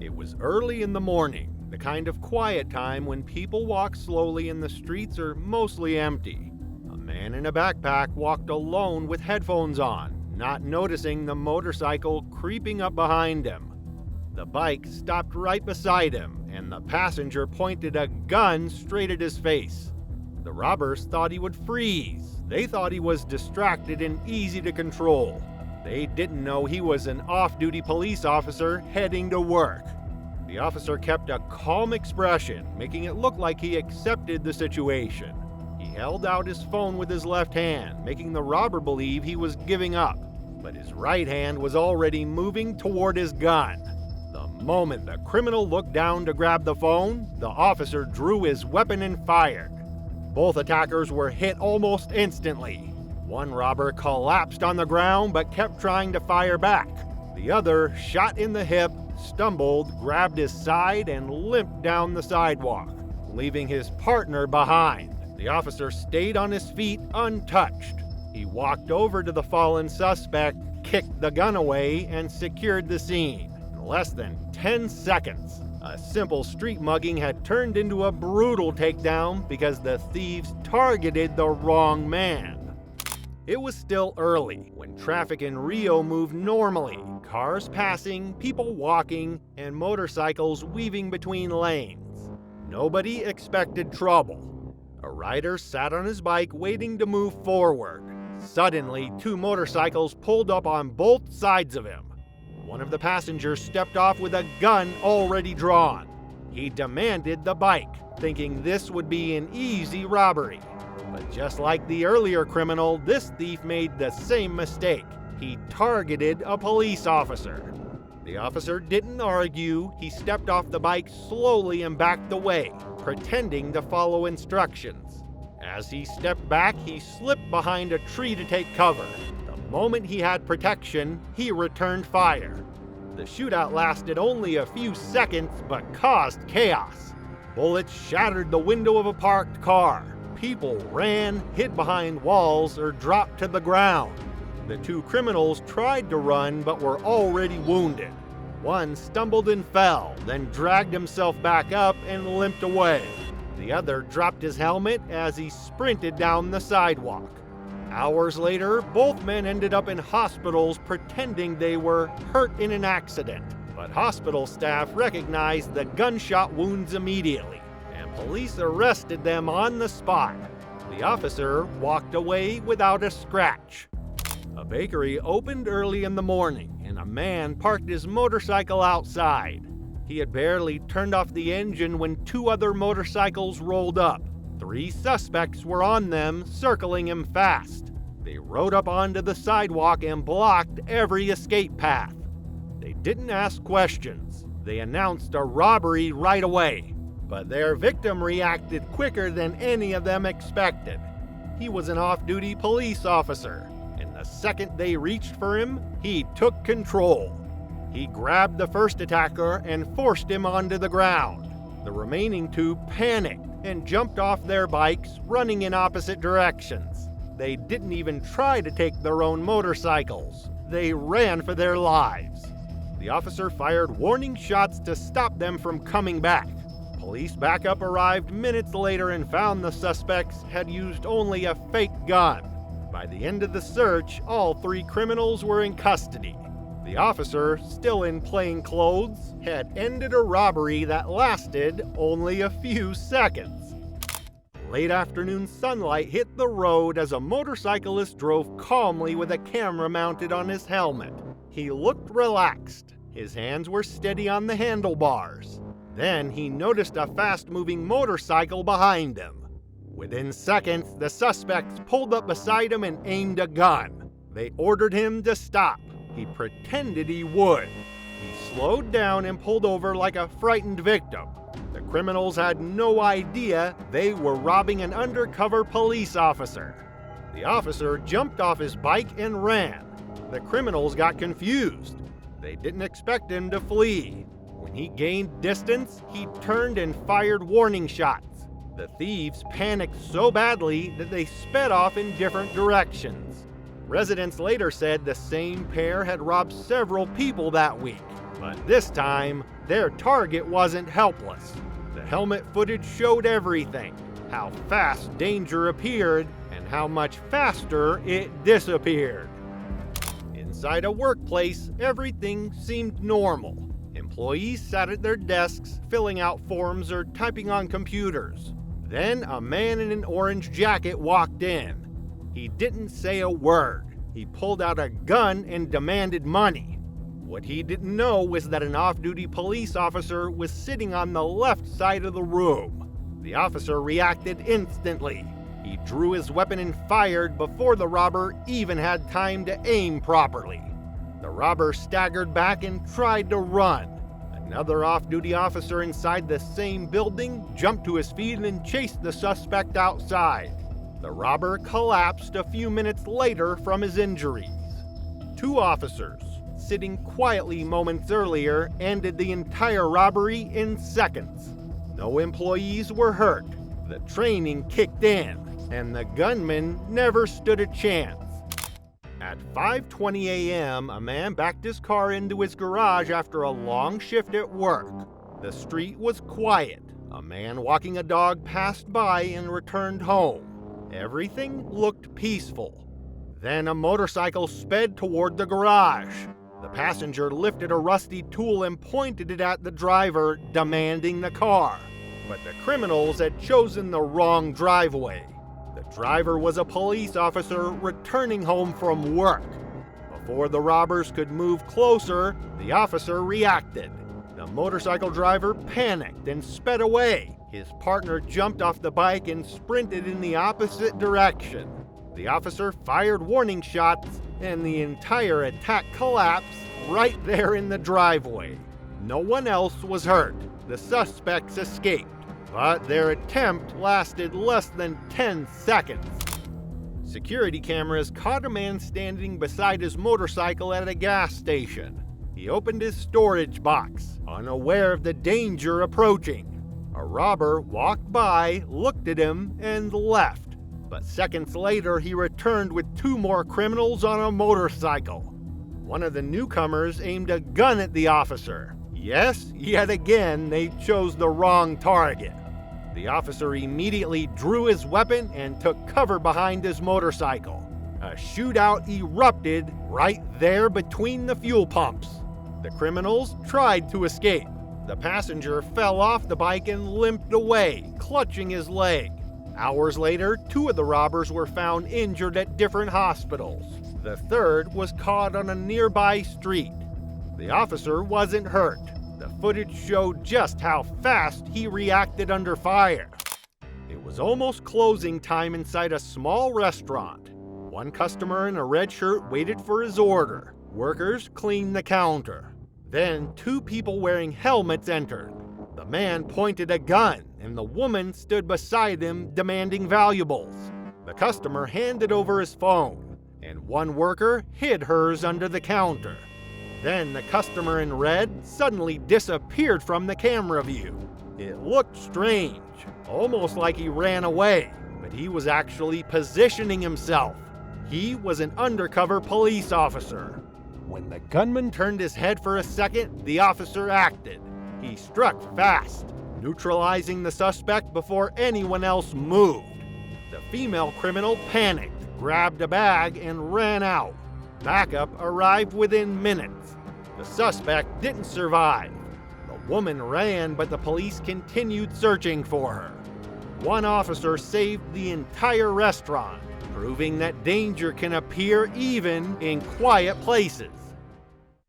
It was early in the morning, the kind of quiet time when people walk slowly and the streets are mostly empty. A man in a backpack walked alone with headphones on, not noticing the motorcycle creeping up behind him. The bike stopped right beside him, and the passenger pointed a gun straight at his face. The robbers thought he would freeze. They thought he was distracted and easy to control. They didn't know he was an off-duty police officer heading to work. The officer kept a calm expression, making it look like he accepted the situation. He held out his phone with his left hand, making the robber believe he was giving up, but his right hand was already moving toward his gun. The moment the criminal looked down to grab the phone, the officer drew his weapon and fired. Both attackers were hit almost instantly. One robber collapsed on the ground but kept trying to fire back. The other, shot in the hip, stumbled, grabbed his side, and limped down the sidewalk, leaving his partner behind. The officer stayed on his feet untouched. He walked over to the fallen suspect, kicked the gun away, and secured the scene. In less than 10 seconds, a simple street mugging had turned into a brutal takedown because the thieves targeted the wrong man. It was still early, when traffic in Rio moved normally, cars passing, people walking, and motorcycles weaving between lanes. Nobody expected trouble. A rider sat on his bike waiting to move forward. Suddenly, two motorcycles pulled up on both sides of him. One of the passengers stepped off with a gun already drawn. He demanded the bike, thinking this would be an easy robbery. But just like the earlier criminal, this thief made the same mistake. He targeted a police officer. The officer didn't argue. He stepped off the bike slowly and backed away, pretending to follow instructions. As he stepped back, he slipped behind a tree to take cover. The moment he had protection, he returned fire. The shootout lasted only a few seconds, but caused chaos. Bullets shattered the window of a parked car. People ran, hid behind walls, or dropped to the ground. The two criminals tried to run, but were already wounded. One stumbled and fell, then dragged himself back up and limped away. The other dropped his helmet as he sprinted down the sidewalk. Hours later, both men ended up in hospitals pretending they were hurt in an accident. But hospital staff recognized the gunshot wounds immediately, and police arrested them on the spot. The officer walked away without a scratch. A bakery opened early in the morning, and a man parked his motorcycle outside. He had barely turned off the engine when two other motorcycles rolled up. 3 suspects were on them, circling him fast. They rode up onto the sidewalk and blocked every escape path. They didn't ask questions. They announced a robbery right away. But their victim reacted quicker than any of them expected. He was an off-duty police officer, and the second they reached for him, he took control. He grabbed the first attacker and forced him onto the ground. The remaining 2 panicked and jumped off their bikes, running in opposite directions. They didn't even try to take their own motorcycles. They ran for their lives. The officer fired warning shots to stop them from coming back. Police backup arrived minutes later and found the suspects had used only a fake gun. By the end of the search, all 3 criminals were in custody. The officer, still in plain clothes, had ended a robbery that lasted only a few seconds. Late afternoon sunlight hit the road as a motorcyclist drove calmly with a camera mounted on his helmet. He looked relaxed. His hands were steady on the handlebars. Then he noticed a fast-moving motorcycle behind him. Within seconds, the suspects pulled up beside him and aimed a gun. They ordered him to stop. He pretended he would. He slowed down and pulled over like a frightened victim. The criminals had no idea they were robbing an undercover police officer. The officer jumped off his bike and ran. The criminals got confused. They didn't expect him to flee. When he gained distance, he turned and fired warning shots. The thieves panicked so badly that they sped off in different directions. Residents later said the same pair had robbed several people that week. But this time, their target wasn't helpless. The helmet footage showed everything: how fast danger appeared and how much faster it disappeared. Inside a workplace, everything seemed normal. Employees sat at their desks, filling out forms or typing on computers. Then a man in an orange jacket walked in. He didn't say a word. He pulled out a gun and demanded money. What he didn't know was that an off-duty police officer was sitting on the left side of the room. The officer reacted instantly. He drew his weapon and fired before the robber even had time to aim properly. The robber staggered back and tried to run. Another off-duty officer inside the same building jumped to his feet and chased the suspect outside. The robber collapsed a few minutes later from his injuries. Two officers, sitting quietly moments earlier, ended the entire robbery in seconds. No employees were hurt. The training kicked in, and the gunman never stood a chance. At 5:20 a.m., a man backed his car into his garage after a long shift at work. The street was quiet. A man walking a dog passed by and returned home. Everything looked peaceful. Then a motorcycle sped toward the garage. The passenger lifted a rusty tool and pointed it at the driver, demanding the car. But the criminals had chosen the wrong driveway. The driver was a police officer returning home from work. Before the robbers could move closer, the officer reacted. The motorcycle driver panicked and sped away. His partner jumped off the bike and sprinted in the opposite direction. The officer fired warning shots, and the entire attack collapsed right there in the driveway. No one else was hurt. The suspects escaped, but their attempt lasted less than 10 seconds. Security cameras caught a man standing beside his motorcycle at a gas station. He opened his storage box, unaware of the danger approaching. A robber walked by, looked at him, and left. But seconds later, he returned with two more criminals on a motorcycle. One of the newcomers aimed a gun at the officer. Yes, yet again, they chose the wrong target. The officer immediately drew his weapon and took cover behind his motorcycle. A shootout erupted right there between the fuel pumps. The criminals tried to escape. The passenger fell off the bike and limped away, clutching his leg. Hours later, two of the robbers were found injured at different hospitals. The third was caught on a nearby street. The officer wasn't hurt. The footage showed just how fast he reacted under fire. It was almost closing time inside a small restaurant. One customer in a red shirt waited for his order. Workers cleaned the counter. Then two people wearing helmets entered. The man pointed a gun, and the woman stood beside him demanding valuables. The customer handed over his phone, and one worker hid hers under the counter. Then the customer in red suddenly disappeared from the camera view. It looked strange, almost like he ran away, but he was actually positioning himself. He was an undercover police officer. When the gunman turned his head for a second, the officer acted. He struck fast, neutralizing the suspect before anyone else moved. The female criminal panicked, grabbed a bag, and ran out. Backup arrived within minutes. The suspect didn't survive. The woman ran, but the police continued searching for her. One officer saved the entire restaurant, proving that danger can appear even in quiet places.